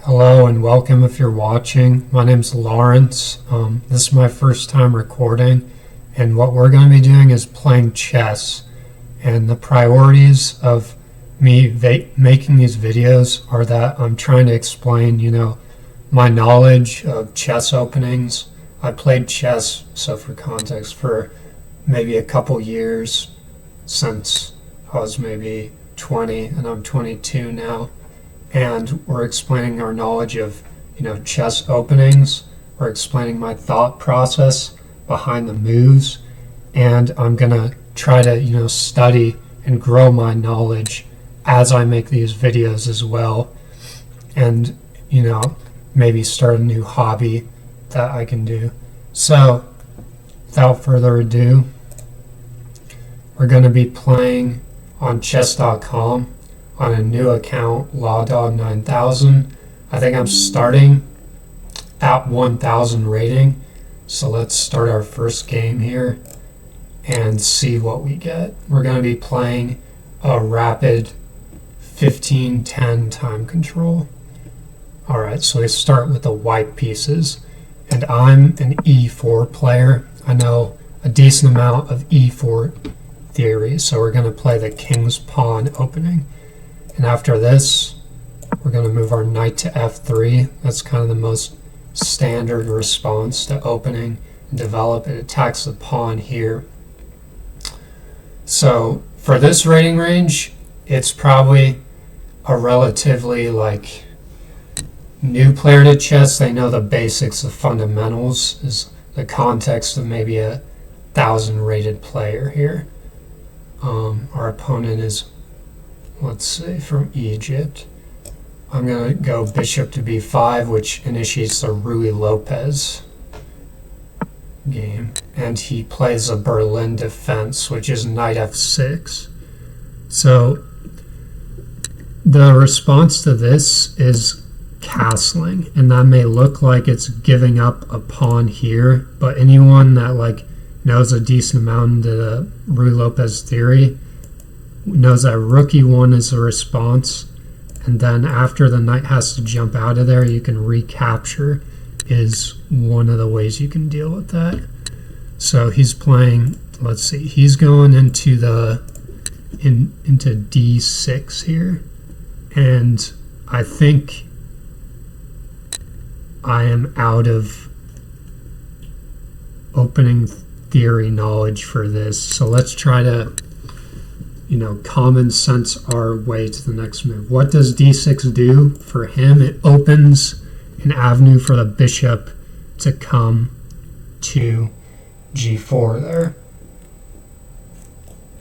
Hello and welcome if you're watching. My name's Lawrence. This is my first time recording, and what we're going to be doing is playing chess. And the priorities of me making these videos are that I'm trying to explain, my knowledge of chess openings. I played chess, so for context, for maybe a couple years since I was maybe 20, and I'm 22 now. And we're explaining our knowledge of, chess openings. We're explaining my thought process behind the moves, and I'm gonna try to, study and grow my knowledge as I make these videos as well, and maybe start a new hobby that I can do. So, without further ado, we're gonna be playing on chess.com. on a new account, LawDog9000. I think I'm starting at 1000 rating. So let's start our first game here and see what we get. We're going to be playing a rapid 15-10 time control. Alright, so we start with the white pieces. And I'm an e4 player. I know a decent amount of e4 theory, so we're going to play the king's pawn opening. And after this, we're going to move our knight to f3. That's kind of the most standard response to opening and develop. It attacks the pawn here. So for this rating range, it's probably a relatively new player to chess. They know the basics, the fundamentals, is the context of maybe a 1000 rated player here. Our opponent is, let's say, from Egypt. I'm going to go bishop to b5, which initiates the Ruy Lopez game. And he plays a Berlin defense, which is knight f6. So the response to this is castling, and that may look like it's giving up a pawn here, but anyone that knows a decent amount into the Ruy Lopez theory knows that rook e1 is the response, and then after the knight has to jump out of there, you can recapture is one of the ways you can deal with that. So he's playing, let's see, he's going into into d6 here, and I think I am out of opening theory knowledge for this, so let's try to common sense our way to the next move. What does d6 do for him? It opens an avenue for the bishop to come to g4 there.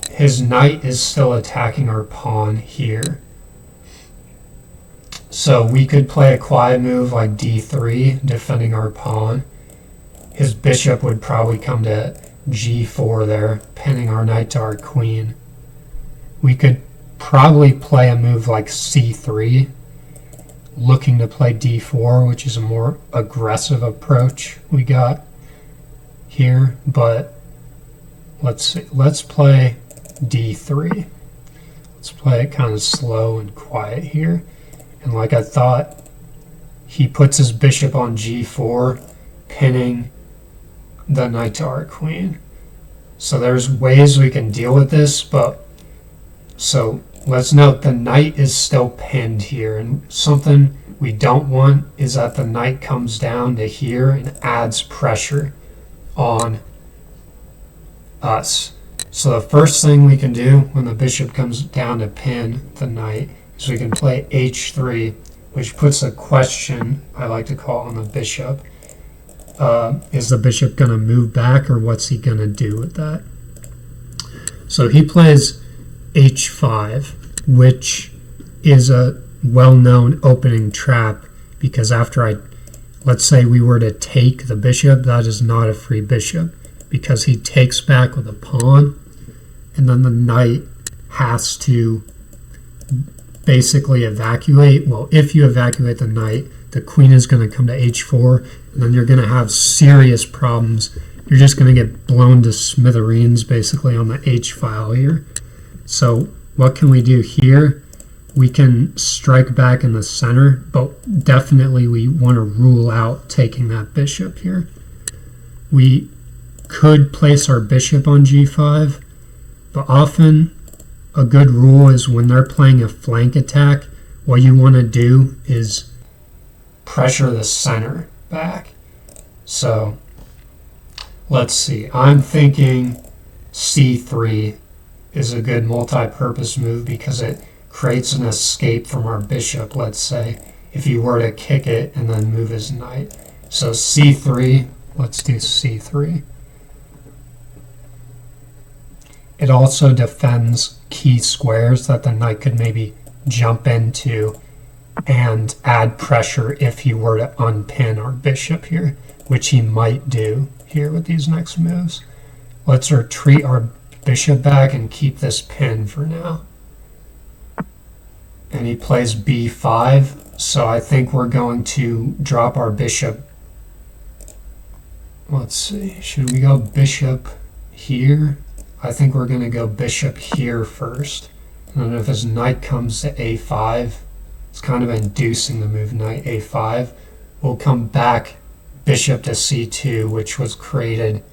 His knight is still attacking our pawn here. So we could play a quiet move like d3, defending our pawn. His bishop would probably come to g4 there, pinning our knight to our queen. We could probably play a move like c3, looking to play d4, which is a more aggressive approach we got here, but let's see. Let's play d3. Let's play it kind of slow and quiet here. And like I thought, he puts his bishop on g4, pinning the knight to our queen. So there's ways we can deal with this, so let's note the knight is still pinned here, and something we don't want is that the knight comes down to here and adds pressure on us. So the first thing we can do when the bishop comes down to pin the knight is we can play h3, which puts a question, I like to call, on the bishop. Is the bishop going to move back, or what's he going to do with that? So he plays h5, which is a well-known opening trap, because after let's say we were to take the bishop, that is not a free bishop, because he takes back with a pawn, and then the knight has to basically evacuate. Well, if you evacuate the knight, the queen is going to come to h4, and then you're going to have serious problems. You're just going to get blown to smithereens basically on the h file here. So what can we do here? we can strike back in the center, but definitely we want to rule out taking that bishop here. We could place our bishop on g5, but often a good rule is when they're playing a flank attack, what you want to do is pressure the center back. So let's see, I'm thinking c3 is a good multi-purpose move because it creates an escape from our bishop, let's say, if you were to kick it and then move his knight. So c3, let's do c3. It also defends key squares that the knight could maybe jump into and add pressure if he were to unpin our bishop here, which he might do here with these next moves. Let's retreat our bishop back and keep this pin for now. And he plays b5, so I think we're going to drop our bishop. Let's see, should we go bishop here? I think we're going to go bishop here first. And then if his knight comes to a5, it's kind of inducing the move knight a5. We'll come back bishop to c2, which was created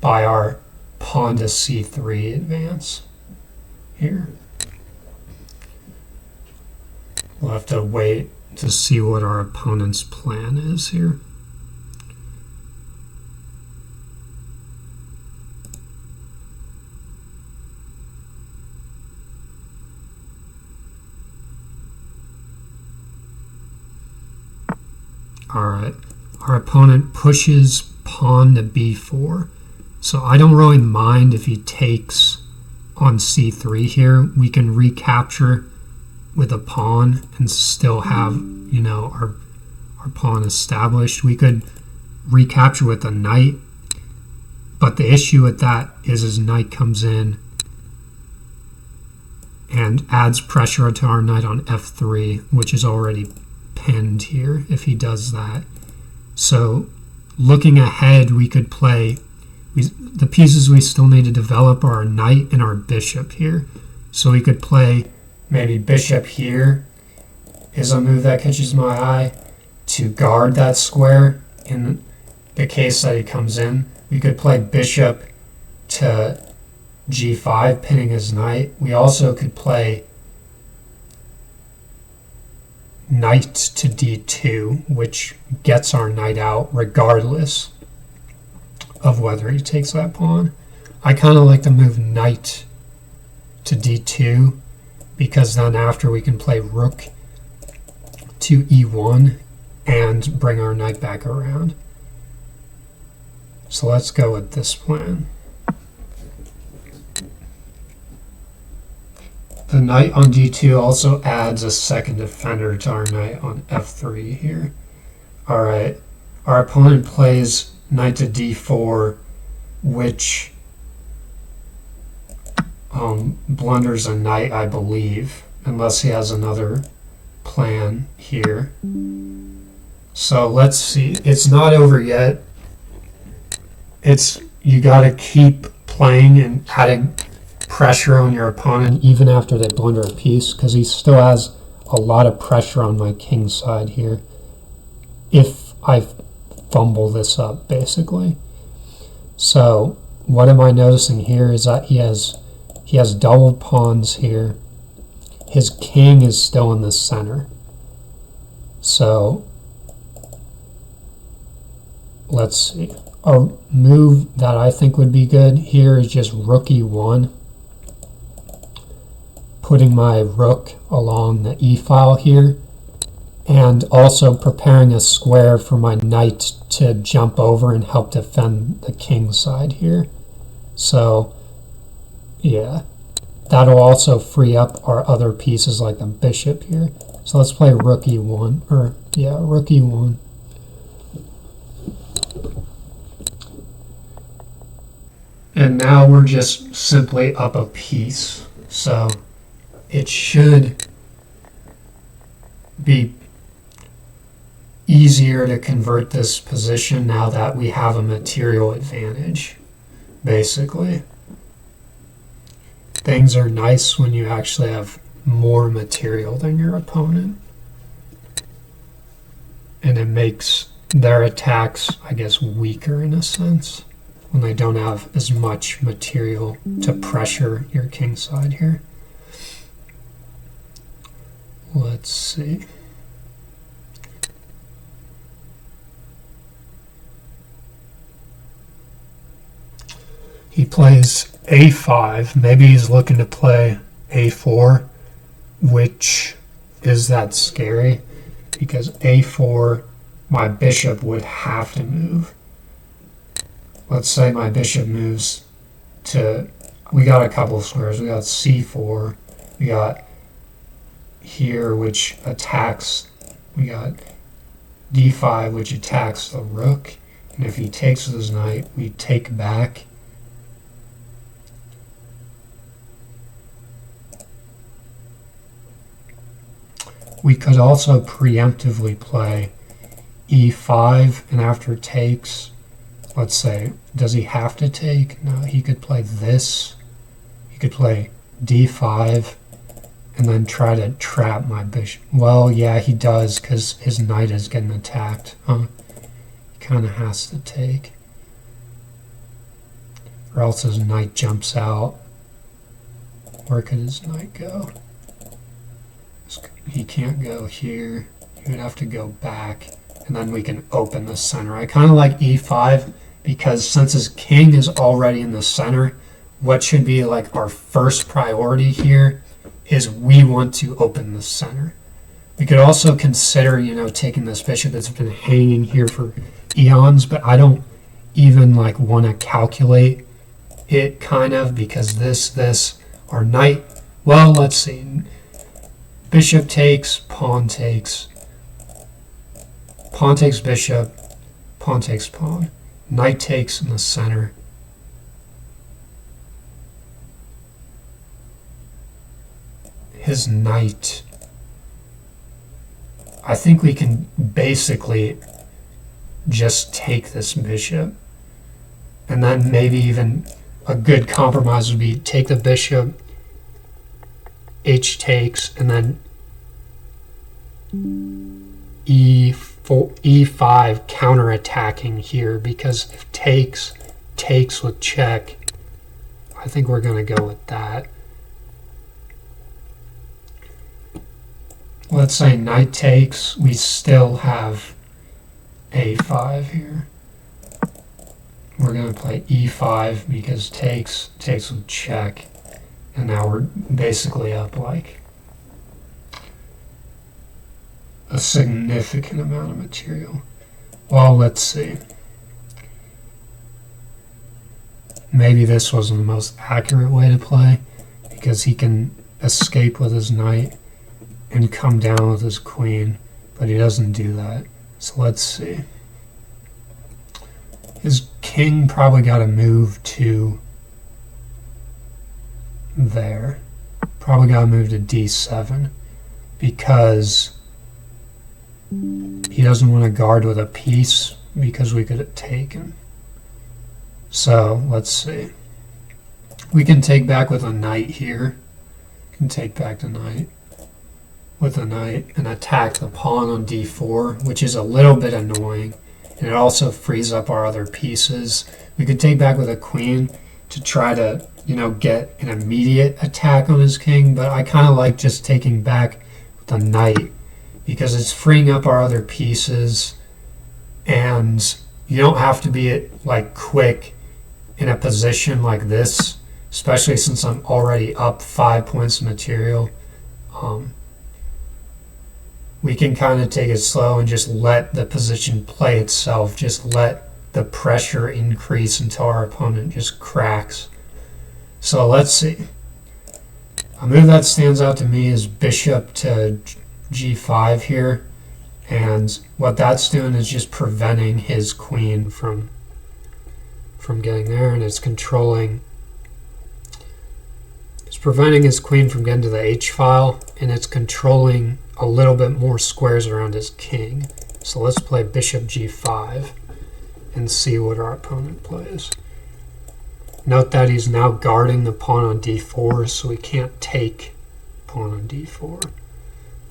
by our pawn to c3 advance here. We'll have to wait to see what our opponent's plan is here. Alright, our opponent pushes pawn to b4. So I don't really mind if he takes on c3 here. We can recapture with a pawn and still have, you know, our pawn established. We could recapture with a knight, but the issue with that is his knight comes in and adds pressure to our knight on f3, which is already pinned here if he does that. So looking ahead, we could play, the pieces we still need to develop are our knight and our bishop here. So we could play maybe bishop here is a move that catches my eye to guard that square in the case that he comes in. We could play bishop to g5, pinning his knight. We also could play knight to d2, which gets our knight out regardless of whether he takes that pawn. I kind of like to move knight to d2 because then after we can play rook to e1 and bring our knight back around. So let's go with this plan. The knight on d2 also adds a second defender to our knight on f3 here. Alright, our opponent plays knight to d4, which blunders a knight, I believe, unless he has another plan here. So let's see, it's not over yet. You gotta keep playing and adding pressure on your opponent even after they blunder a piece, because he still has a lot of pressure on my king side here if I fumble this up, basically. So what am I noticing here is that he has double pawns here. His king is still in the center. So let's see. A move that I think would be good here is just rook e1. Putting my rook along the e-file here, and also preparing a square for my knight to jump over and help defend the king side here. So yeah, that'll also free up our other pieces like the bishop here. So let's play rook e1, or yeah, rook e1. And now we're just simply up a piece. So it should be easier to convert this position now that we have a material advantage, basically. Things are nice when you actually have more material than your opponent. And it makes their attacks, I guess, weaker in a sense when they don't have as much material to pressure your king side here. Let's see. He plays a5. Maybe he's looking to play a4, which is that scary because a4, my bishop would have to move. Let's say my bishop moves to, we got a couple squares. We got c4. We got here, which attacks. We got d5, which attacks the rook. And if he takes with his knight, we take back. We could also preemptively play e5, and after it takes, let's say, does he have to take? No, he could play this. He could play d5 and then try to trap my bishop. Well, yeah, he does because his knight is getting attacked. He kind of has to take. Or else his knight jumps out. Where could his knight go? He can't go here. He would have to go back, and then we can open the center. I kind of like e5 because since his king is already in the center, what should be like our first priority here is we want to open the center. We could also consider, taking this bishop that's been hanging here for eons, but I don't even like want to calculate it kind of because this, our knight, well, let's see. Bishop takes, pawn takes bishop, pawn takes pawn, knight takes in the center. His knight, I think we can basically just take this bishop, and then maybe even a good compromise would be take the bishop, h takes, and then e5 counterattacking here, because if takes with check, I think we're going to go with that. Let's say knight takes, we still have a5 here. We're going to play e5 because takes with check. And now we're basically up like a significant amount of material. Well, let's see. Maybe this wasn't the most accurate way to play because he can escape with his knight and come down with his queen, but he doesn't do that. So let's see. His king probably got to move to there. Probably got to move to d7 because he doesn't want to guard with a piece because we could have taken. So let's see. We can take back with a knight here. We can take back the knight with a knight and attack the pawn on d4, which is a little bit annoying. And it also frees up our other pieces. We could take back with a queen to try to, get an immediate attack on his king, but I kind of like just taking back with a knight because it's freeing up our other pieces, and you don't have to be like quick in a position like this, especially since I'm already up 5 points of material. We can kind of take it slow and just let the position play itself, just let the pressure increase until our opponent just cracks. So let's see. A move that stands out to me is bishop to g5 here, and what that's doing is just preventing his queen from getting there, and it's preventing his queen from getting to the h file, and it's controlling a little bit more squares around his king. So let's play bishop g5 and see what our opponent plays. Note that he's now guarding the pawn on d4, so he can't take pawn on d4.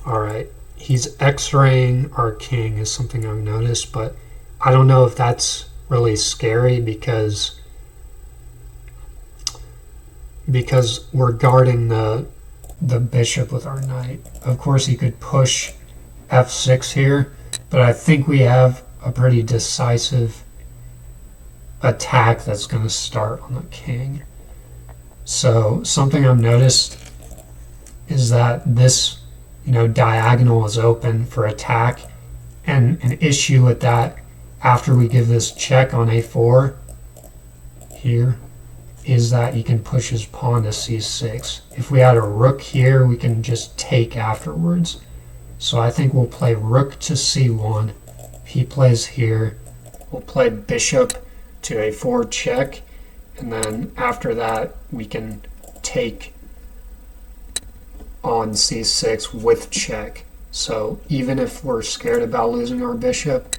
Alright, he's x-raying our king is something I've noticed, but I don't know if that's really scary because we're guarding the bishop with our knight. Of course, he could push f6 here, but I think we have a pretty decisive attack that's going to start on the king. So something I've noticed is that this, diagonal is open for attack, and an issue with that after we give this check on a4 here is that he can push his pawn to c6. If we had a rook here, we can just take afterwards. So I think we'll play rook to c1. If he plays here, we'll play bishop to a4 check, and then after that we can take on c6 with check. So even if we're scared about losing our bishop,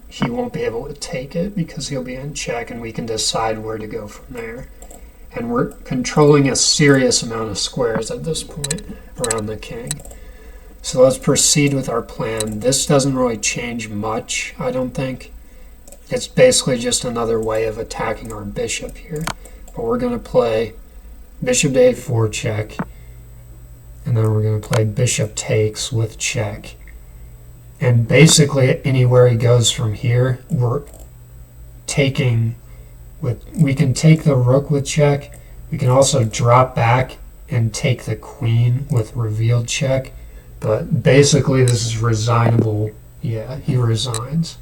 he won't be able to take it because he'll be in check, and we can decide where to go from there. And we're controlling a serious amount of squares at this point around the king. So let's proceed with our plan. This doesn't really change much, I don't think. It's basically just another way of attacking our bishop here. But we're going to play bishop to a4 check, and then we're going to play bishop takes with check. And basically anywhere he goes from here, we're taking with, we can take the rook with check. We can also drop back and take the queen with revealed check. But basically this is resignable. Yeah, he resigns.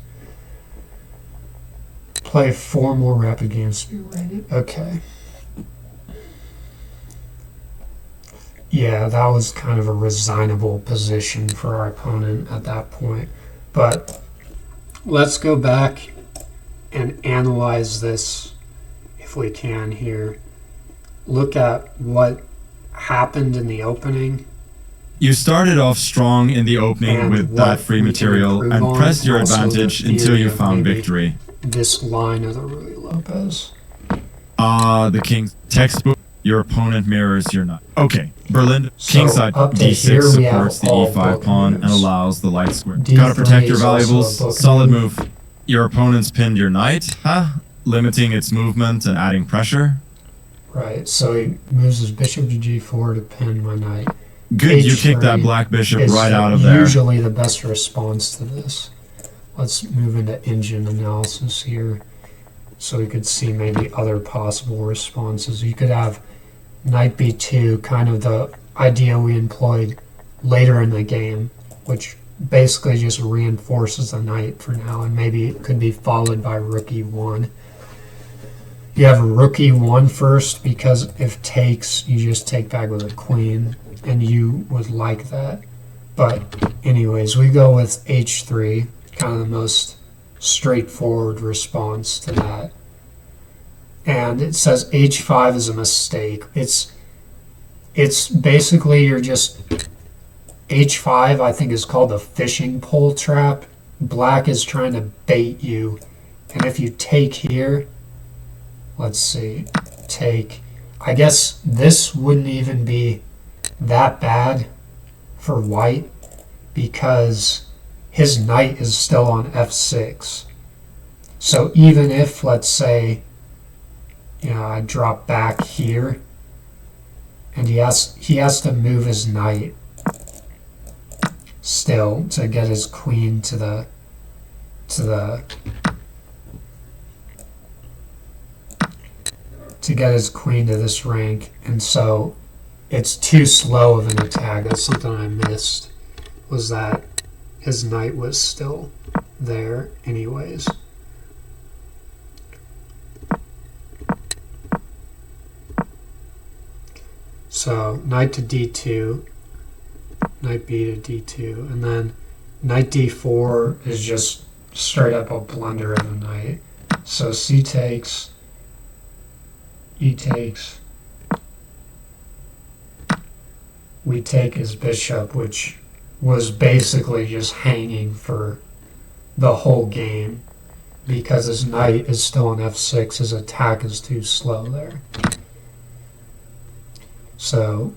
Play 4 more rapid games to be rated. Okay. Yeah, that was kind of a resignable position for our opponent at that point. But let's go back and analyze this if we can here. Look at what happened in the opening. You started off strong in the opening with that free material and pressed your advantage until you found victory. This line of the Ruy Lopez. The king's textbook. Your opponent mirrors your knight. Okay, Berlin. So Kingside d6 supports the e5 pawn and allows the light square. Gotta protect your valuables. Solid move. Your opponent's pinned your knight, limiting its movement and adding pressure. Right, so he moves his bishop to g4 to pin my knight. Good, you kicked that black bishop right out of there. Usually the best response to this. Let's move into engine analysis here so we could see maybe other possible responses. You could have knight b2, kind of the idea we employed later in the game, which basically just reinforces the knight for now, and maybe it could be followed by rook e1. You have rook e1 first, because if takes, you just take back with a queen, and you would like that. But anyways, we go with h3, kind of the most straightforward response to that. And it says h5 is a mistake. It's basically you're just h5 I think is called a fishing pole trap. Black is trying to bait you, and if you take here, let's see, take, I guess this wouldn't even be that bad for white because his knight is still on f6. So even if, let's say, I drop back here, and he has to move his knight still to get his queen to the to get his queen to this rank, and so it's too slow of an attack. That's something I missed, was that his knight was still there anyways. So knight to d2, knight b to d2, and then knight d4 is just straight up a blunder of a knight. So c takes, e takes, we take his bishop, which was basically just hanging for the whole game because his knight is still on f6, his attack is too slow there. So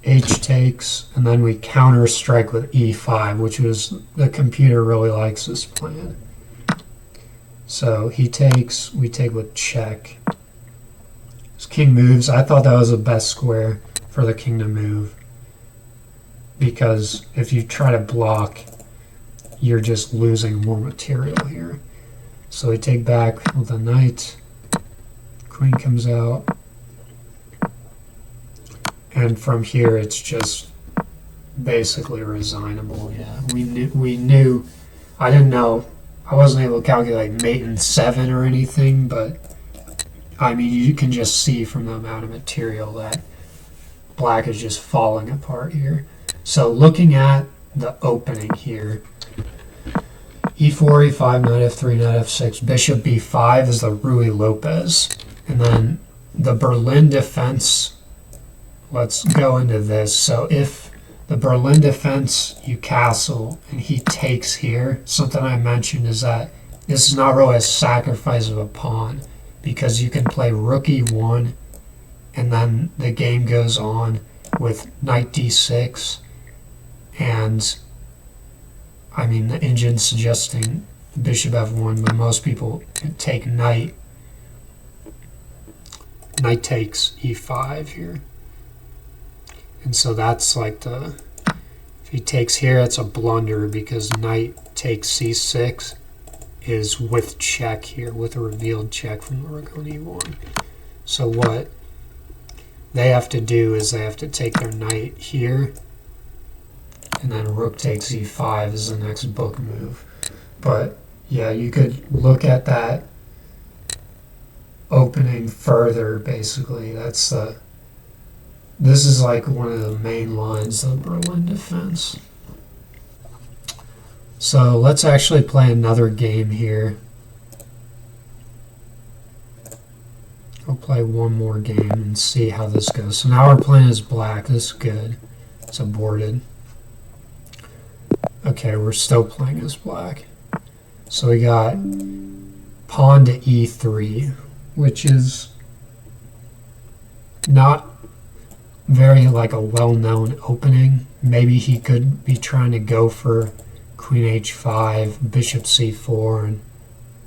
H takes, and then we counter strike with E5, which was the computer really likes this plan. So he takes, we take with check. His king moves. I thought that was the best square for the king to move, because if you try to block, you're just losing more material here. So we take back with the knight. Queen comes out. And from here, it's just basically resignable. Yeah, we knew. I didn't know. I wasn't able to calculate mate in 7 or anything, but I mean, you can just see from the amount of material that black is just falling apart here. So looking at the opening here, e4, e5, knight f3, knight f6, bishop b5 is the Ruy Lopez. And then the Berlin defense, let's go into this. So if the Berlin defense, you castle, and he takes here, something I mentioned is that this is not really a sacrifice of a pawn, because you can play rook e1, and then the game goes on with knight d6, and I mean, the engine's suggesting bishop f1, but most people take knight. Knight takes e5 here. And so that's like the, if he takes here, it's a blunder, because knight takes c6 is with check here, with a revealed check from the rook on e1. So what they have to do is they have to take their knight here, and then rook takes e5 is the next book move. But yeah, you could look at that opening further, basically. That's the, this is like one of the main lines of Berlin defense. So let's actually play another game here. I'll play one more game and see how this goes. So now we're playing as black. This is good. It's aborted. Okay, we're still playing as black. So we got pawn to e3, which is not very like a well-known opening. Maybe he could be trying to go for queen h5, bishop c4, and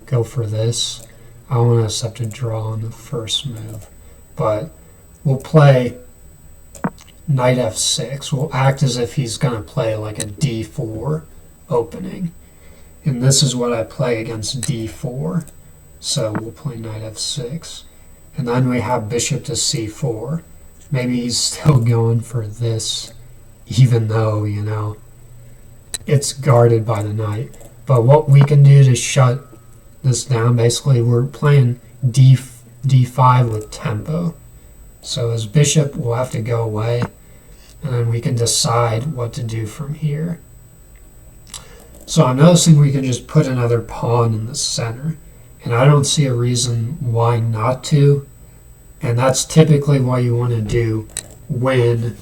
go for this. I want to accept a draw on the first move, but we'll play knight f6. We'll act as if he's going to play like a d4 opening, and this is what I play against d4. So we'll play knight f6, and then we have bishop to c4. Maybe he's still going for this, even though, you know, it's guarded by the knight. But what we can do to shut this down, basically, we're playing d5 with tempo. So his bishop will have to go away, and then we can decide what to do from here. So I'm noticing we can just put another pawn in the center, and I don't see a reason why not to. And that's typically what you want to do when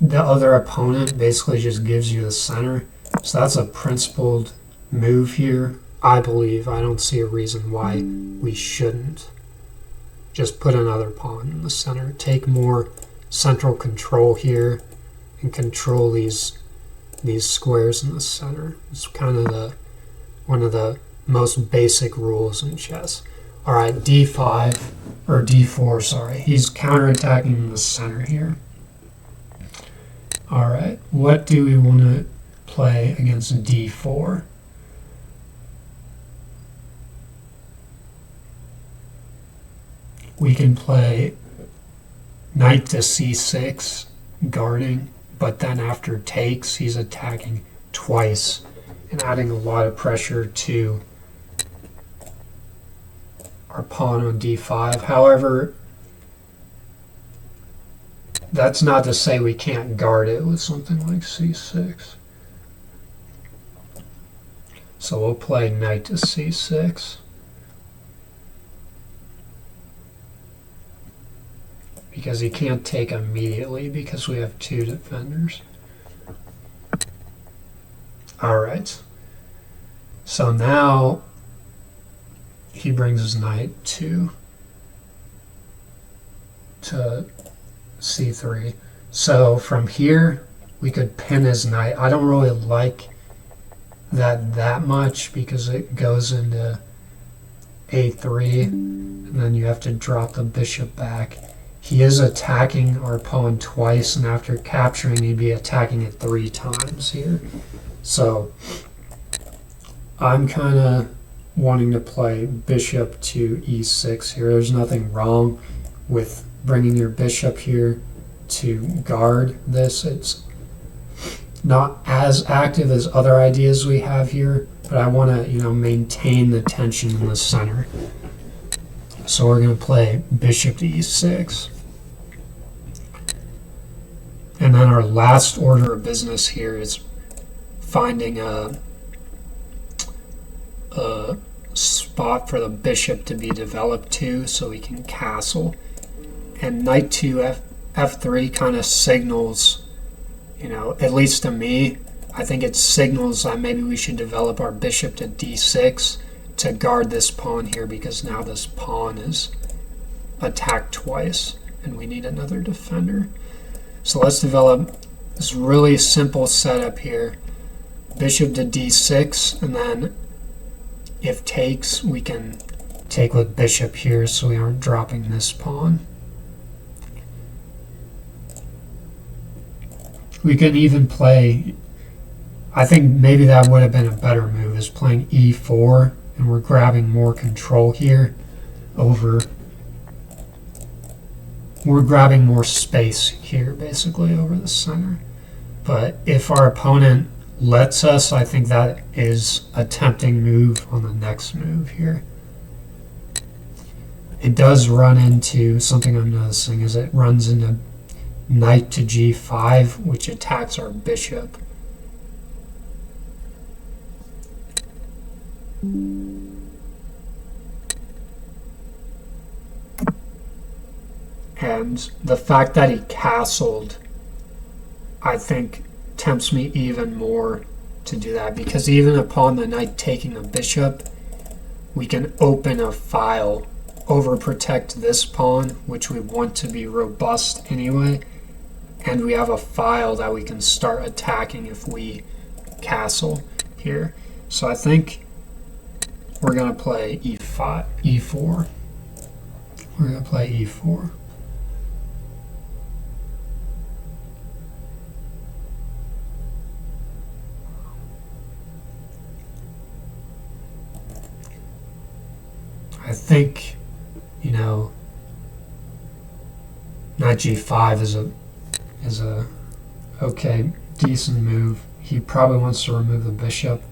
the other opponent basically just gives you the center. So that's a principled move here, I believe. I don't see a reason why we shouldn't just put another pawn in the center. Take more central control here and control these squares in the center. It's kind of one of the most basic rules in chess. All right, d5, or d4, sorry. He's counterattacking in the center here. All right, what do we want to play against d4? We can play knight to c6, guarding, but then after takes, he's attacking twice and adding a lot of pressure to our pawn on d5. However, that's not to say we can't guard it with something like c6. So we'll play knight to c6. Because he can't take immediately because we have two defenders. Alright. So now he brings his knight to c3. So from here, we could pin his knight. I don't really like that much because it goes into a3, and then you have to drop the bishop back. He is attacking our pawn twice, and after capturing, he'd be attacking it 3 times here. So I'm kind of wanting to play bishop to e6 here. There's nothing wrong with bringing your bishop here to guard this. It's not as active as other ideas we have here, but I want to, maintain the tension in the center. So we're going to play bishop to e6. And then our last order of business here is finding a spot for the bishop to be developed to so we can castle. And knight to f3 kind of signals, at least to me, I think it signals that maybe we should develop our bishop to d6 to guard this pawn here, because now this pawn is attacked twice and we need another defender. So let's develop this really simple setup here. Bishop to d6, and then if takes, we can take with bishop here so we aren't dropping this pawn. We could even play, I think maybe that would have been a better move, is playing e4, and we're grabbing more control here over, we're grabbing more space here basically over the center. But if our opponent lets us, I think that is a tempting move on the next move here. It does run into something I'm noticing, is it runs into knight to g5, which attacks our bishop. And the fact that he castled, I think, tempts me even more to do that, because even upon the knight taking a bishop, we can open a file, overprotect this pawn, which we want to be robust anyway, and we have a file that we can start attacking if we castle here. So I think we're going to play e4. We're going to play e4. I think, knight g5 is a okay, decent move. He probably wants to remove the bishop.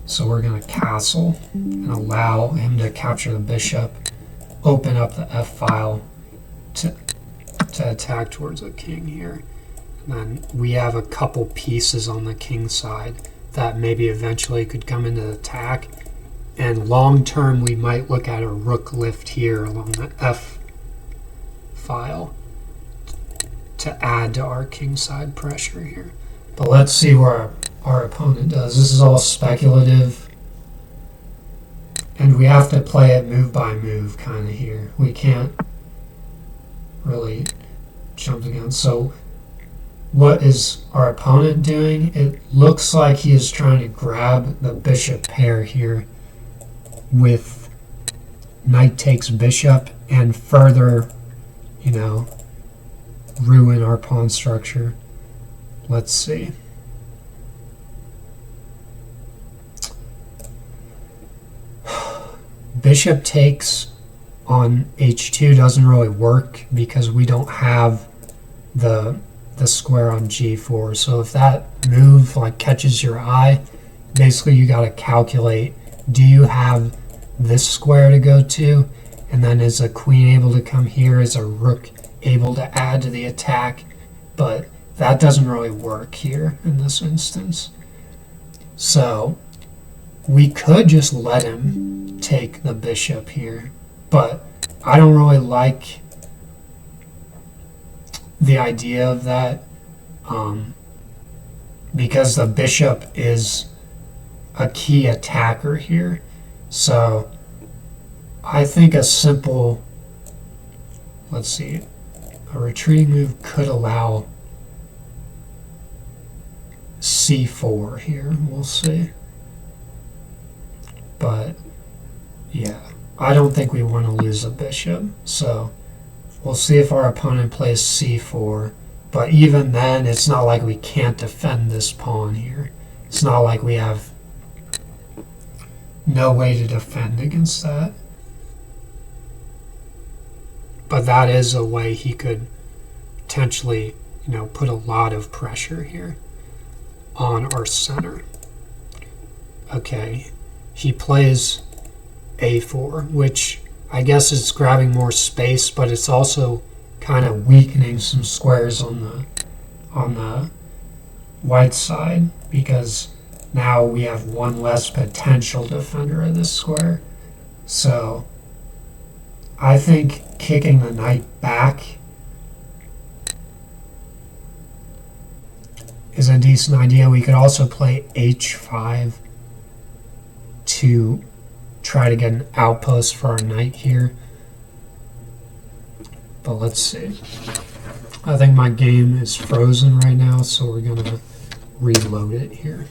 So we're going to castle and allow him to capture the bishop, open up the f file to attack towards the king here. And then we have a couple pieces on the king side that maybe eventually could come into attack. And long term, we might look at a rook lift here along the f file to add to our kingside pressure here. But let's see where our opponent does. This is all speculative, and we have to play it move by move kind of here. We can't really jump the gun. So what is our opponent doing? It looks like he is trying to grab the bishop pair here with knight takes bishop and further, ruin our pawn structure. Let's see. Bishop takes on h2 doesn't really work because we don't have the square on g4. So if that move catches your eye, basically you got to calculate, do you have this square to go to? And then is a queen able to come here? Is a rook able to add to the attack? But that doesn't really work here in this instance. So we could just let him take the bishop here, but I don't really like the idea of that because the bishop is a key attacker here. So I think a simple, let's see, A retreating move could allow c4 here. We'll see. But, yeah. I don't think we want to lose a bishop. So, we'll see if our opponent plays c4. But even then, it's not like we can't defend this pawn here. It's not like we have no way to defend against that. But that is a way he could potentially, put a lot of pressure here on our center. Okay, he plays a4, which I guess is grabbing more space, but it's also kind of weakening some squares on the white side, because now we have one less potential defender of this square. So I think kicking the knight back is a decent idea. We could also play h5 to try to get an outpost for our knight here. But let's see. I think my game is frozen right now, so we're going to reload it here.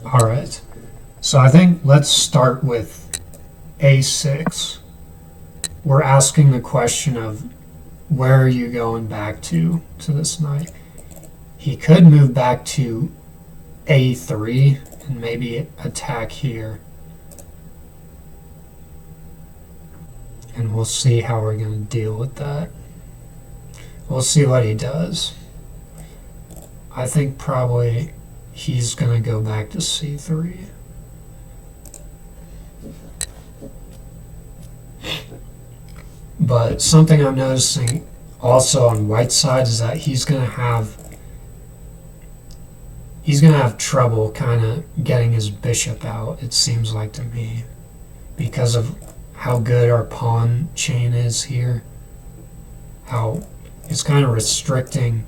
All right, so I think let's start with a6. We're asking the question of where are you going back to this knight? He could move back to a3 and maybe attack here. And we'll see how we're going to deal with that. We'll see what he does. I think probably he's going to go back to c3. But something I'm noticing also on white side is that he's going to have trouble kind of getting his bishop out, it seems like to me, because of how good our pawn chain is here. How it's kind of restricting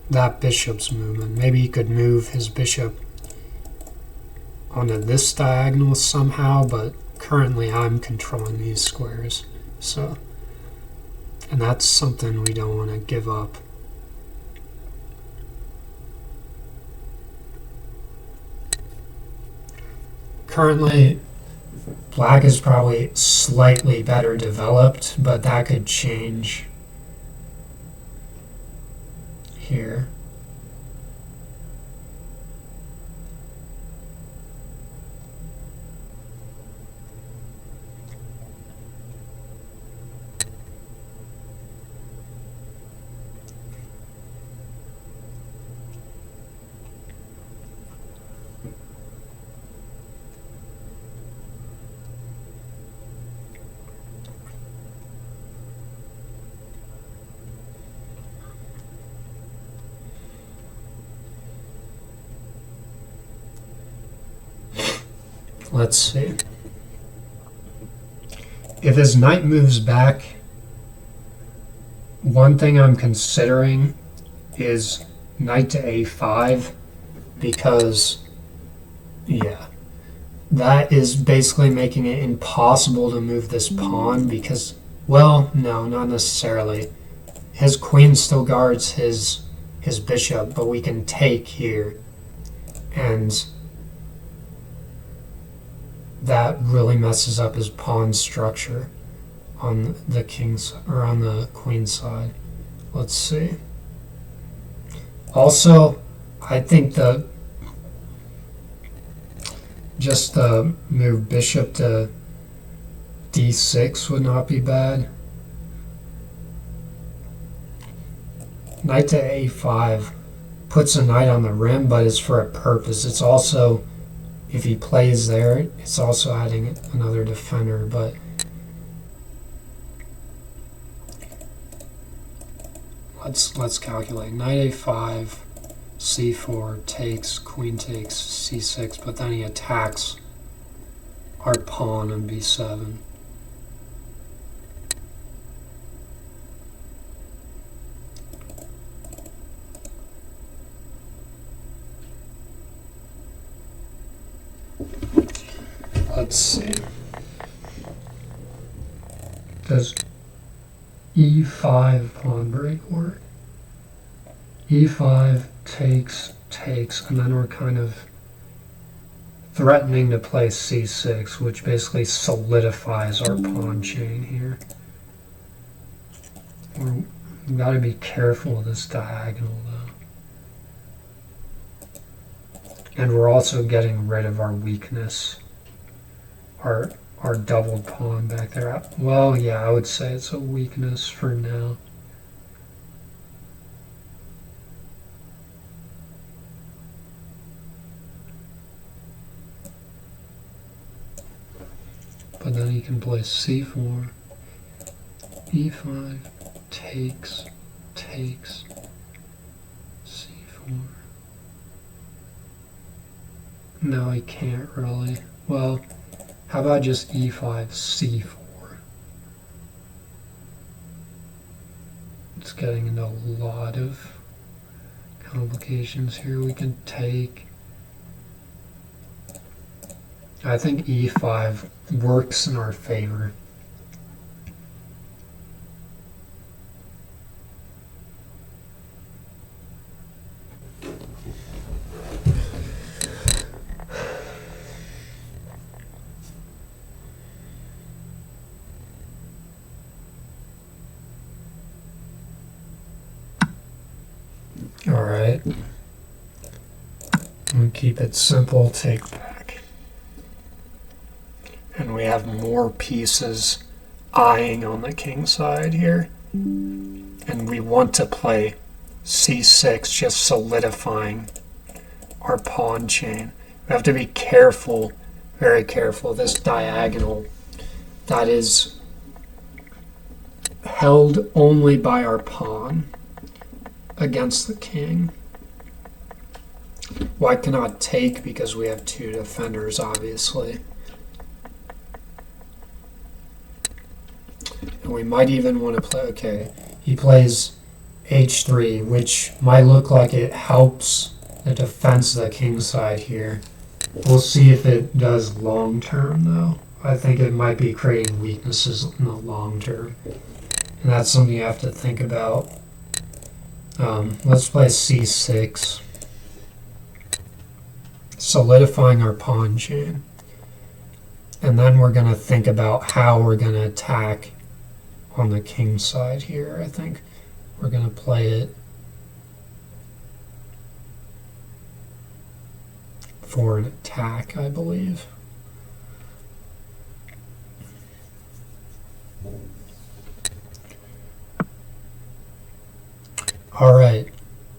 that bishop's movement. Maybe he could move his bishop onto this diagonal somehow, but currently I'm controlling these squares. So, and that's something we don't want to give up. Currently, black is probably slightly better developed, but that could change here. Let's see. If his knight moves back, one thing I'm considering is knight to a5, because, yeah, that is basically making it impossible to move this pawn because, well, no, not necessarily. His queen still guards his bishop, but we can take here, and that really messes up his pawn structure on the king's or on the queen side. Let's see. Also, I think just the move bishop to d6 would not be bad. Knight to a5 puts a knight on the rim, but it's for a purpose. It's also, if he plays there, it's also adding another defender, but let's calculate. Knight a5, c4 takes, queen takes, c6, but then he attacks our pawn on b7. let's see. Does e5 pawn break work? e5 takes, and then we're kind of threatening to play c6, which basically solidifies our pawn chain here. We've got to be careful of this diagonal, though. And we're also getting rid of our weakness, our doubled pawn back there. Well, yeah, I would say it's a weakness for now. But then he can play c4, e5, takes, c4. No, he can't really. Well, how about just e5, c4? It's getting into a lot of complications here. We can take. I think e5 works in our favor. All right. We'll keep it simple, take back. And we have more pieces eyeing on the king side here. And we want to play c6, just solidifying our pawn chain. We have to be careful, very careful. This diagonal that is held only by our pawn against the king. White cannot take because we have two defenders, obviously. And we might even want to play, okay, he plays h3, which might look like it helps the defense of the king side here. We'll see if it does long term, though. I think it might be creating weaknesses in the long term. And that's something you have to think about. Let's play c6. Solidifying our pawn chain. And then we're going to think about how we're going to attack on the king side here. I think we're going to play it for an attack, I believe. All right,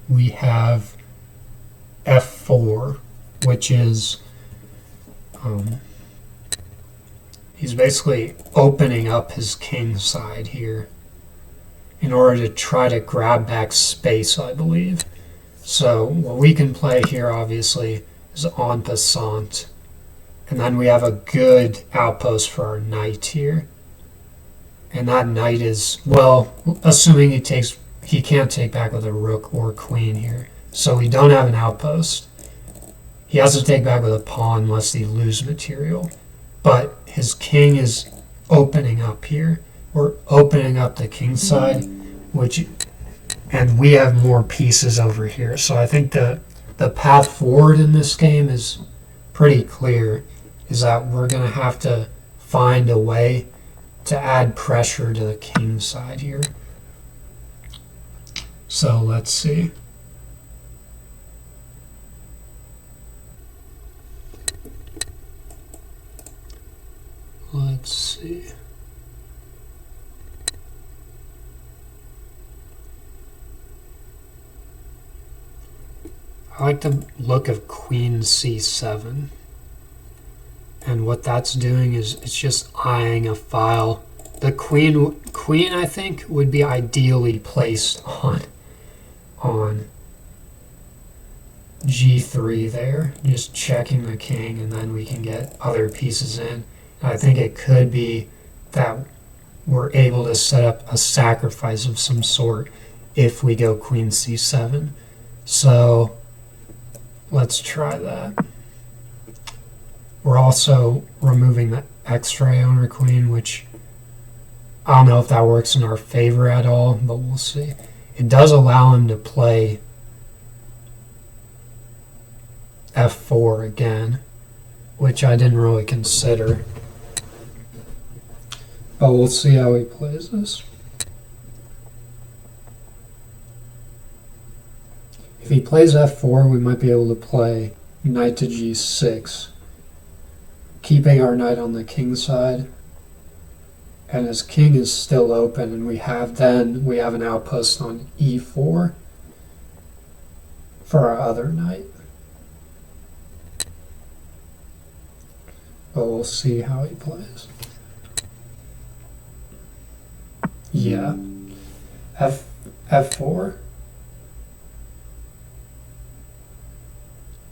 we have f4, which is he's basically opening up his king side here in order to try to grab back space, I believe. So what we can play here, obviously, is en passant. And then we have a good outpost for our knight here. And that knight is, well, assuming he can't take back with a rook or queen here. So we don't have an outpost. He has to take back with a pawn unless he loses material. But his king is opening up here. We're opening up the king side, and we have more pieces over here. So I think the path forward in this game is pretty clear, is that we're going to have to find a way to add pressure to the king side here. So let's see. Let's see. I like the look of queen c7. And what that's doing is it's just eyeing a file. The queen I think would be ideally placed on g3 there, just checking the king, and then we can get other pieces in. I think it could be that we're able to set up a sacrifice of some sort if we go queen c7. So let's try that. We're also removing the X-ray on our queen, which I don't know if that works in our favor at all, but we'll see. It does allow him to play F4 again, which I didn't really consider. But we'll see how he plays this. If he plays F4, we might be able to play knight to G6, keeping our knight on the king side. And his king is still open, and we have an outpost on E4 for our other knight. But we'll see how he plays. Yeah. F4.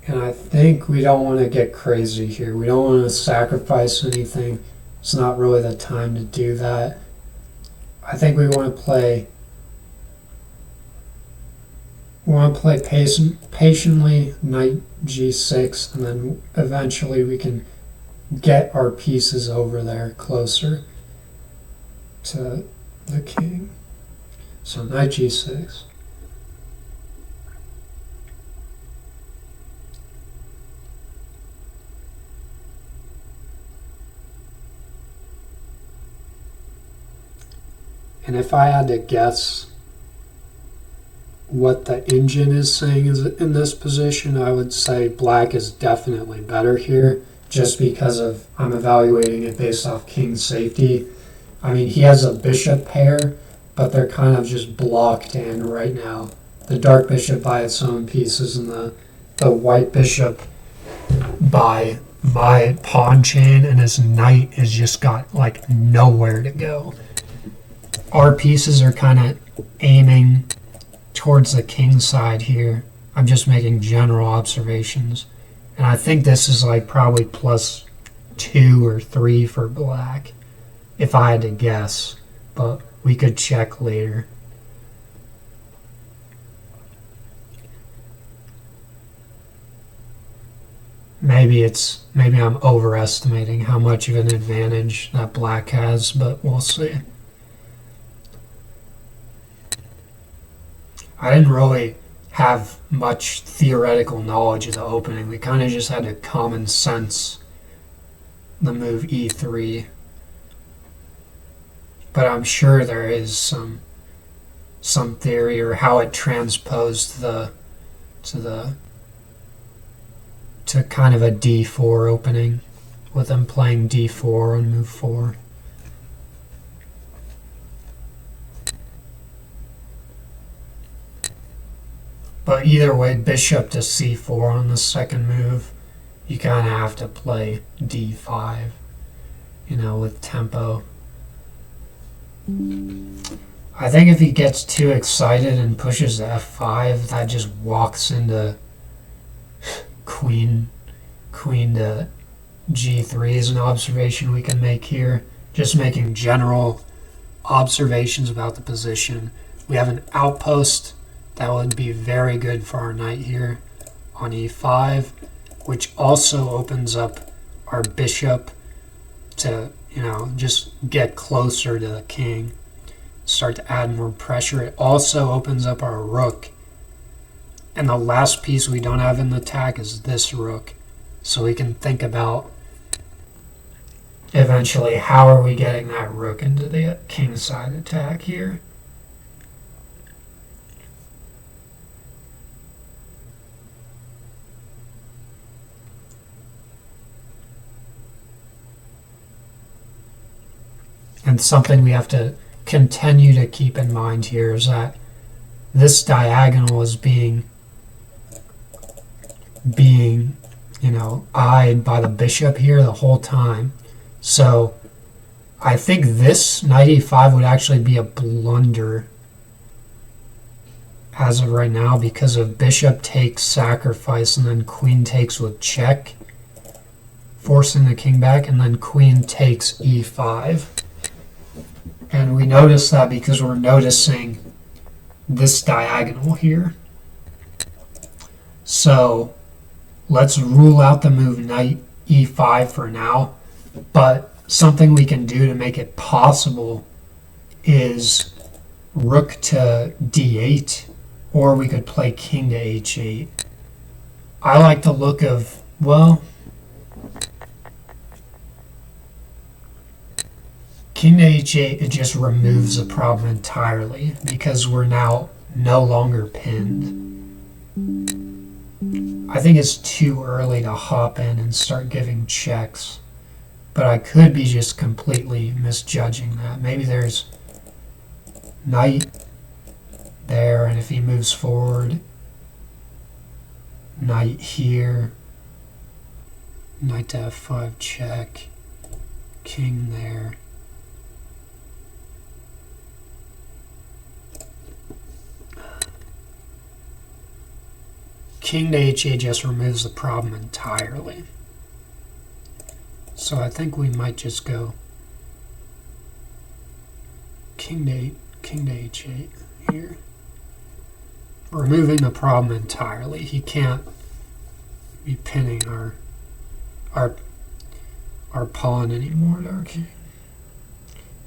And I think we don't want to get crazy here. We don't want to sacrifice anything. It's not really the time to do that. I think we want to play patiently knight G6, and then eventually we can get our pieces over there closer to the king. So knight G6. And if I had to guess what the engine is saying is in this position, I would say black is definitely better here, just because of I'm evaluating it based off king's safety. I mean, he has a bishop pair, but they're kind of just blocked in right now. The dark bishop by its own pieces and the white bishop by my pawn chain, and his knight has just got like nowhere to go. Our pieces are kind of aiming towards the king side here. I'm just making general observations. And I think this is like probably +2 or 3 for black, if I had to guess. But we could check later. Maybe I'm overestimating how much of an advantage that black has, but we'll see. I didn't really have much theoretical knowledge of the opening. We kind of just had to common sense the move E3. But I'm sure there is some theory or how it transposed to kind of a D4 opening with them playing D4 on move 4. But either way, bishop to C4 on the second move, you kind of have to play D5, with tempo. I think if he gets too excited and pushes F5, that just walks into queen to G3 is an observation we can make here. Just making general observations about the position. We have an outpost that would be very good for our knight here on E5, which also opens up our bishop to, just get closer to the king, start to add more pressure. It also opens up our rook. And the last piece we don't have in the attack is this rook. So we can think about eventually how are we getting that rook into the king side attack here. And something we have to continue to keep in mind here is that this diagonal is being eyed by the bishop here the whole time. So I think this knight e5 would actually be a blunder as of right now, because of bishop takes sacrifice and then queen takes with check, forcing the king back, and then queen takes e5. And we notice that because we're noticing this diagonal here. So let's rule out the move knight e5 for now, but something we can do to make it possible is rook to d8, or we could play king to h8. I like the look of, well, king to h8, it just removes the problem entirely because we're now no longer pinned. I think it's too early to hop in and start giving checks, but I could be just completely misjudging that. Maybe there's knight there, and if he moves forward, knight here, knight to f5 check, king there. King to h8 just removes the problem entirely. So I think we might just go king to h8 here. Removing the problem entirely. He can't be pinning our pawn anymore to our king.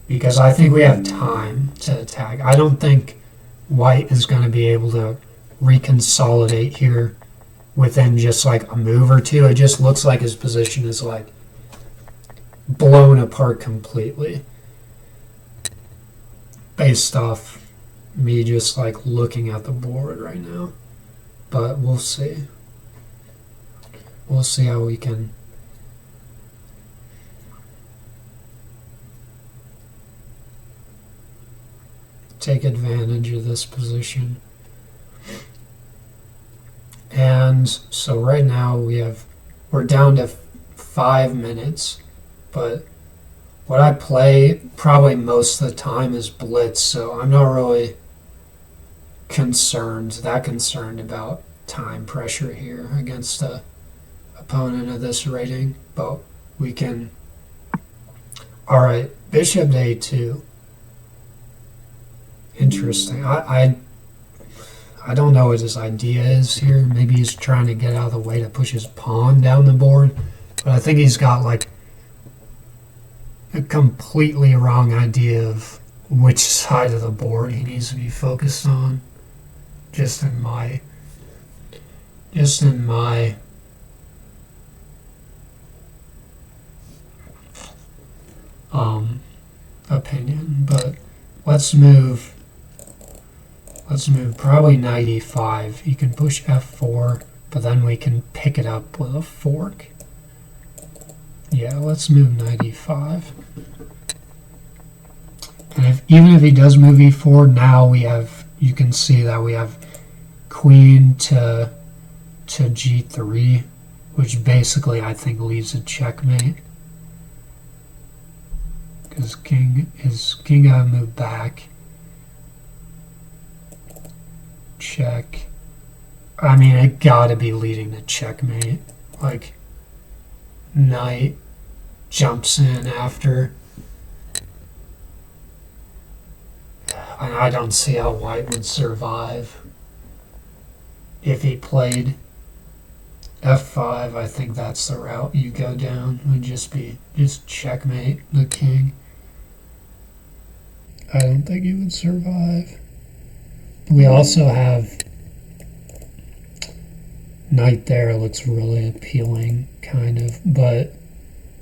Because I think we have time to attack. I don't think white is going to be able to reconsolidate here within just like a move or two. It just looks like his position is like blown apart completely based off me just like looking at the board right now. But we'll see. We'll see how we can take advantage of this position. And so right now we're down to 5 minutes, but what I play probably most of the time is blitz, so I'm not really that concerned about time pressure here against a opponent of this rating, but we can. All right, bishop to a2. Interesting. I don't know what his idea is here. Maybe he's trying to get out of the way to push his pawn down the board. But I think he's got like a completely wrong idea of which side of the board he needs to be focused on. Just in my opinion. But let's move probably knight e5. He can push f4, but then we can pick it up with a fork. Yeah, let's move knight e5. And even if he does move e4, now you can see that we have queen to g3, which basically I think leaves a checkmate. Because king gotta move back. Check. I mean, it gotta be leading to checkmate. Like, knight jumps in after. And I don't see how white would survive. If he played f5, I think that's the route you go down. It would just checkmate the king. I don't think he would survive. We also have knight there. Looks really appealing, kind of, but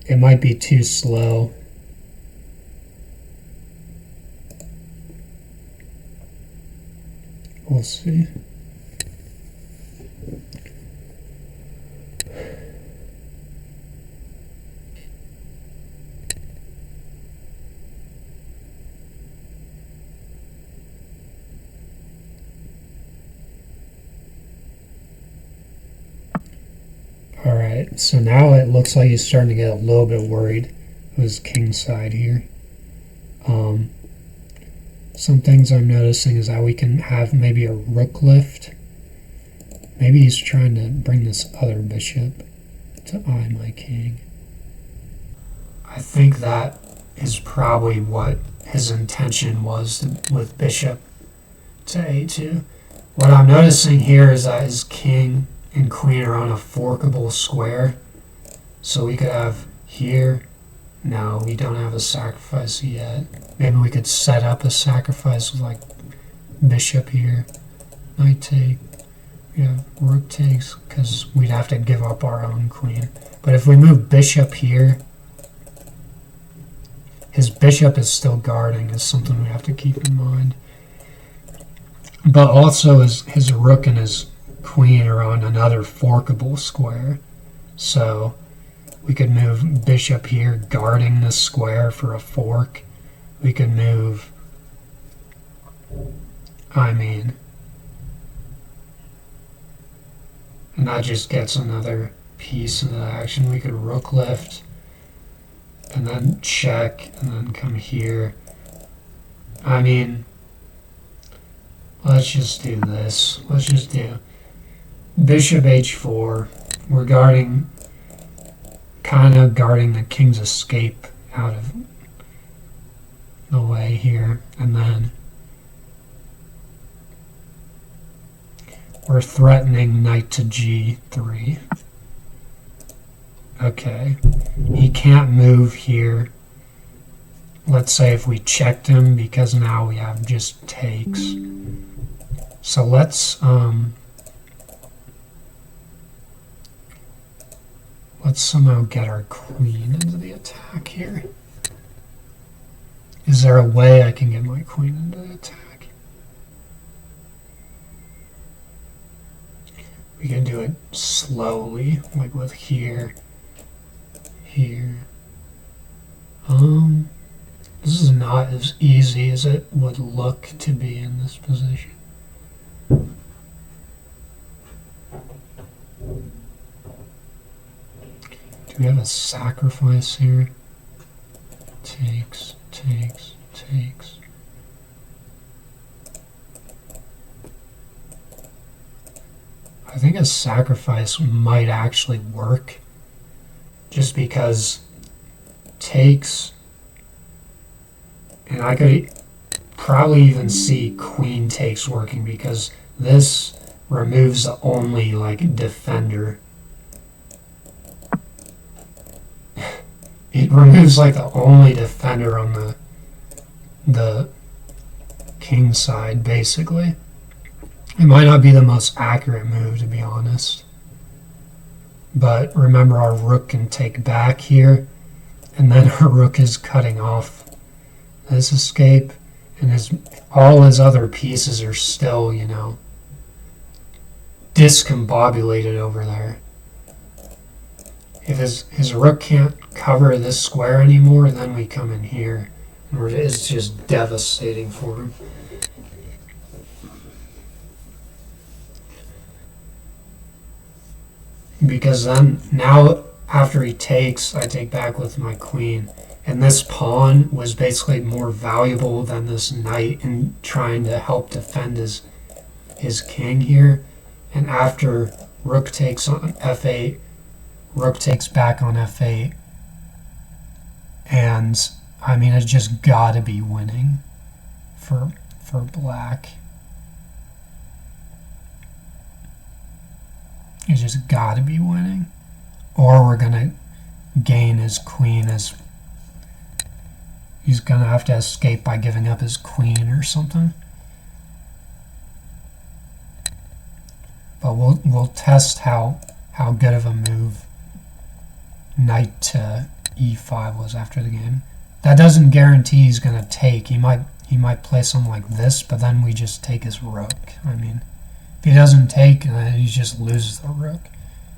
it might be too slow. We'll see. Alright, so now it looks like he's starting to get a little bit worried with his king side here. Some things I'm noticing is that we can have maybe a rook lift. Maybe he's trying to bring this other bishop to eye my king. I think that is probably what his intention was with bishop to a2. What I'm noticing here is that his king and queen are on a forkable square. So we could have here. No, we don't have a sacrifice yet. Maybe we could set up a sacrifice with like bishop here, knight take. We have rook takes because we'd have to give up our own queen. But if we move bishop here, his bishop is still guarding, is something we have to keep in mind. But also his rook and his queen are on another forkable square. So we could move bishop here, guarding this square for a fork. We could move, and that just gets another piece into action. We could rook lift, and then check, and then come here. Let's just do this. Let's just do bishop h4. We're kind of guarding the king's escape out of the way here, and then we're threatening knight to g3. Okay, he can't move here. Let's say if we checked him, because now we have just takes. So let's somehow get our queen into the attack here. Is there a way I can get my queen into the attack? We can do it slowly, like with here. This is not as easy as it would look to be in this position. Do we have a sacrifice here? Takes. I think a sacrifice might actually work, just because takes, and I could probably even see queen takes working, because this removes the only defender. It removes the only defender on the king side, basically. It might not be the most accurate move, to be honest. But remember, our rook can take back here, and then our rook is cutting off this escape, and all his other pieces are still, discombobulated over there. If his rook can't cover this square anymore, then we come in here, and it's just devastating for him. Because then, now, after he takes, I take back with my queen. And this pawn was basically more valuable than this knight in trying to help defend his king here. And after rook takes on f8, rook takes back on f8. And, it's just gotta be winning for black. It's just gotta be winning. Or we're gonna gain his queen as he's gonna have to escape by giving up his queen or something. But we'll test how good of a move knight to e5 was after the game. That doesn't guarantee he's gonna take. He might play something like this, but then we just take his rook. If he doesn't take, then he just loses the rook.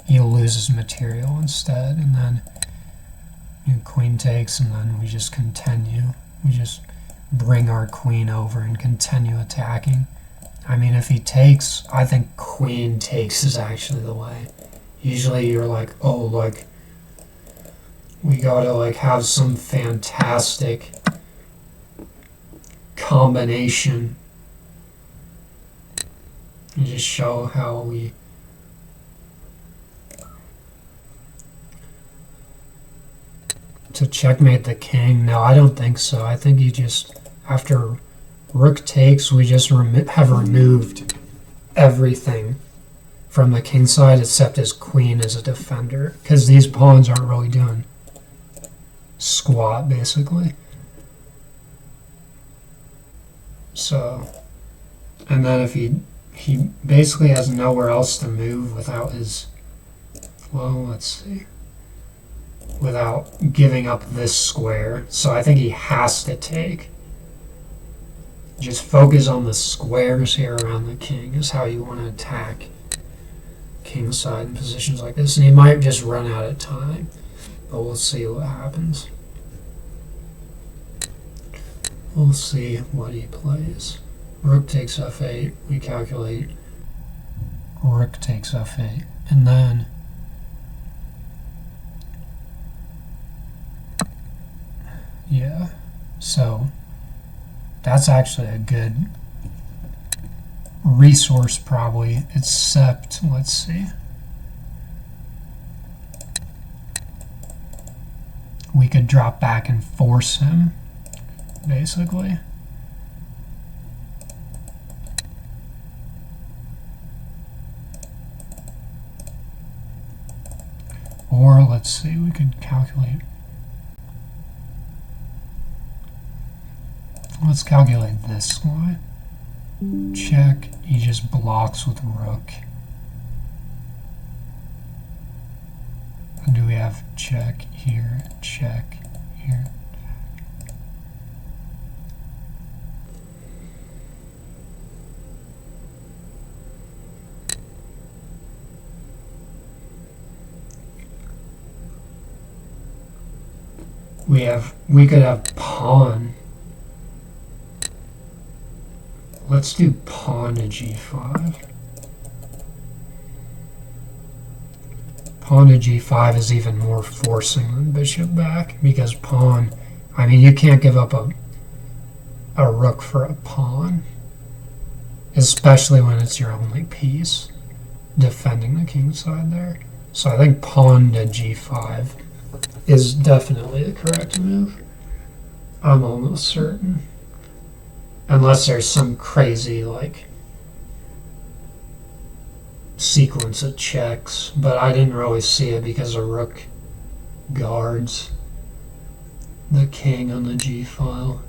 He'll lose his material instead, and then queen takes, and then we just continue. We just bring our queen over and continue attacking. If he takes, I think queen takes is actually the way. Usually you're we gotta have some fantastic combination and just show how we to checkmate the king. No, I don't think so. I think you just, after rook takes, we just have removed everything from the king side, except his queen is a defender, because these pawns aren't really doing squat, basically. So, and then if he basically has nowhere else to move without his, well, let's see, without giving up this square. So I think he has to take. Just focus on the squares here around the king is how you want to attack king side in positions like this. And he might just run out of time, but we'll see what happens. We'll see what he plays. Rook takes f8, we calculate. Rook takes f8, and then yeah, so that's actually a good resource probably, except, let's see. We could drop back and force him, basically. Or, let's see, we could calculate. Let's calculate this line. Check, he just blocks with rook. And do we have check here, check here? We could have pawn. Let's do pawn to g5. Pawn to g5 is even more forcing than bishop back, because pawn, I mean, you can't give up a rook for a pawn, especially when it's your only piece defending the king side there. So I think pawn to g5 is definitely the correct move. I'm almost certain. Unless there's some crazy, like, sequence of checks. But I didn't really see it because a rook guards the king on the g file.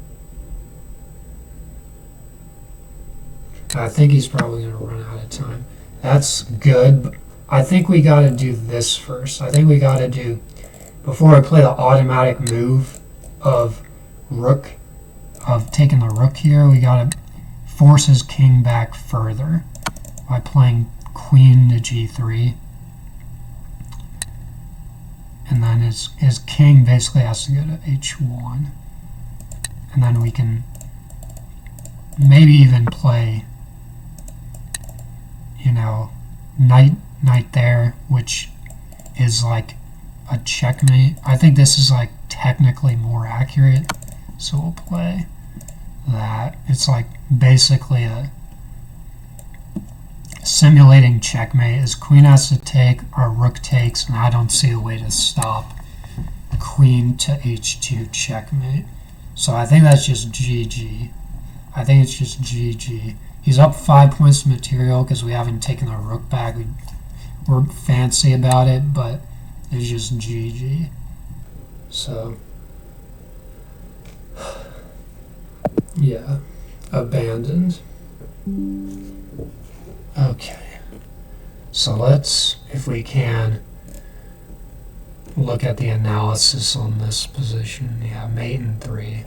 I think he's probably going to run out of time. That's good. But I think we got to do this first. I think we got to do, before I play the automatic move of rook, of taking the rook here, we got to force his king back further by playing queen to g3. And then his king basically has to go to h1. And then we can maybe even play, you know, knight there, which is like a checkmate. I think this is like technically more accurate, so we'll play that. It's like basically a simulating checkmate. His queen has to take, our rook takes, and I don't see a way to stop queen to h2 checkmate. So I think that's just GG. I think it's just GG. He's up 5 points to material because we haven't taken the rook back. We're fancy about it, but it's just GG. So, yeah, abandoned. Okay, so let's, if we can, look at the analysis on this position. Yeah, mate in 3.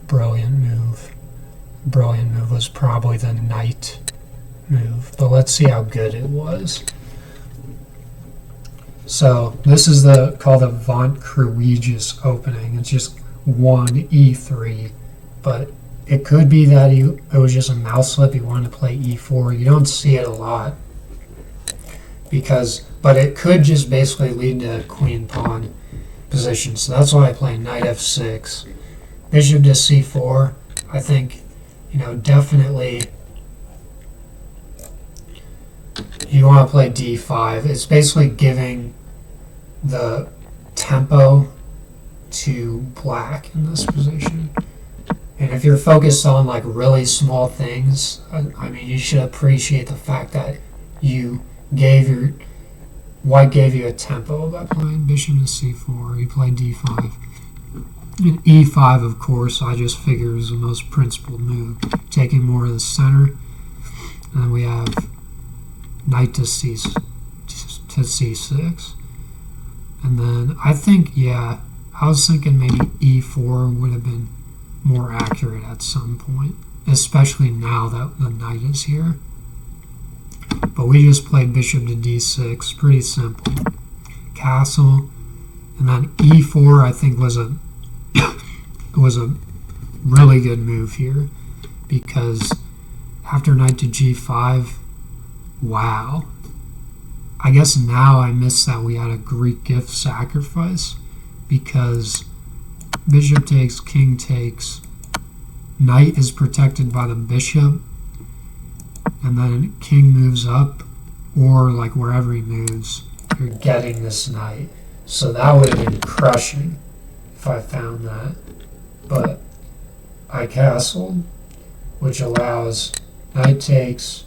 Brilliant move. Brilliant move was probably the knight move, but let's see how good it was. So this is called the Von Kruijs opening. It's just 1 e3, but it could be that it was just a mouse slip. He wanted to play e4. You don't see it a lot, but it could just basically lead to queen pawn position. So that's why I play knight f6, bishop to c4. I think, you know, definitely you want to play d5. It's basically giving the tempo to black in this position. And if you're focused on like really small things, I mean, you should appreciate the fact that you gave your white gave you a tempo by playing bishop to c4. You played d5. And e5, of course, I just figure is the most principled move, taking more of the center. And then we have knight to c6. And then I think, I was thinking maybe e4 would have been more accurate at some point, especially now that the knight is here. But we just played bishop to d6, pretty simple. Castle, and then e4 I think was a really good move here, because after knight to g5, wow. I guess now I missed that we had a Greek gift sacrifice, because bishop takes, king takes, knight is protected by the bishop, and then king moves up, or like wherever he moves, you're getting this knight. So that would have been crushing if I found that. But I castled, which allows knight takes,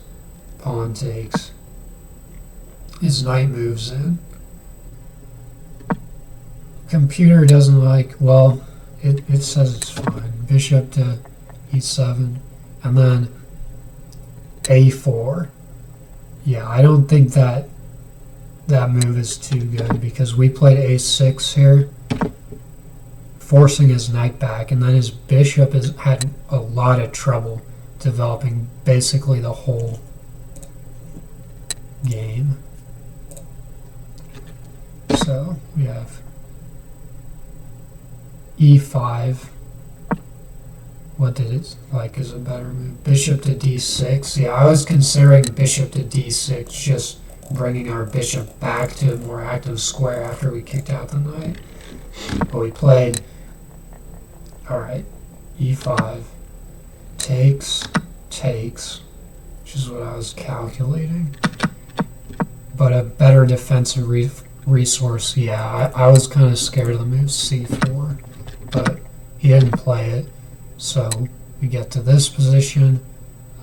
pawn takes. His knight moves in. Computer doesn't like, well, it says it's fine. Bishop to e7, and then a4. Yeah, I don't think that move is too good, because we played a6 here, forcing his knight back, and then his bishop has had a lot of trouble developing basically the whole game. So we have e5. What did it like is a better move? Bishop to d6. Yeah, I was considering bishop to d6, just bringing our bishop back to a more active square after we kicked out the knight. But we played, alright, e5, takes, which is what I was calculating. But a better defensive resource, yeah, I was kind of scared of the move c4, but he didn't play it. So we get to this position.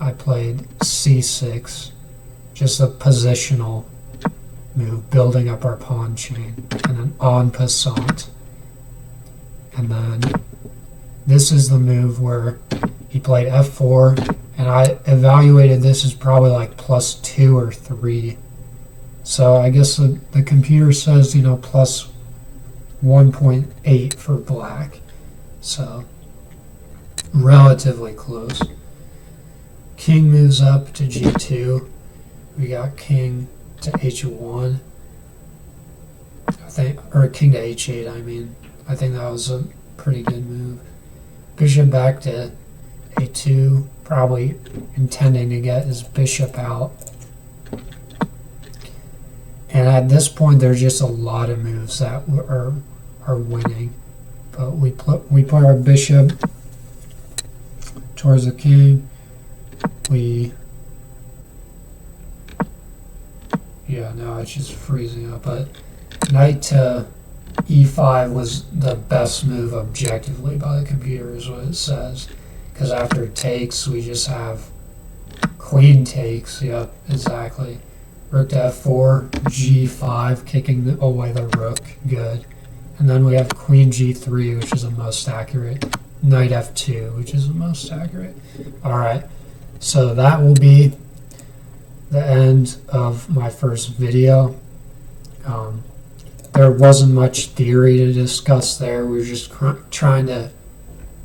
I played c6, just a positional move, building up our pawn chain, and then en passant. And then this is the move where he played f4, and I evaluated this as probably like +2 or 3. So I guess the computer says, plus 1.8 for black. So relatively close. King moves up to g2. We got king to h1. I think, or king to h8, I mean. I think that was a pretty good move. Bishop back to a2, probably intending to get his bishop out. And at this point, there's just a lot of moves that are winning. But we put our bishop towards the king. Now it's just freezing up. But knight to e5 was the best move objectively by the computer, is what it says. Because after takes, we just have queen takes. Yep, exactly. Rook to f4, g5, kicking away the rook. Good. And then we have queen g3, which is the most accurate. Knight f2, which is the most accurate. Alright, so that will be the end of my first video. There wasn't much theory to discuss there. We were just trying to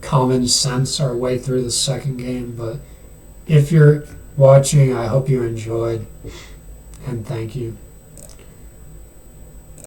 common sense our way through the second game. But if you're watching, I hope you enjoyed, and thank you.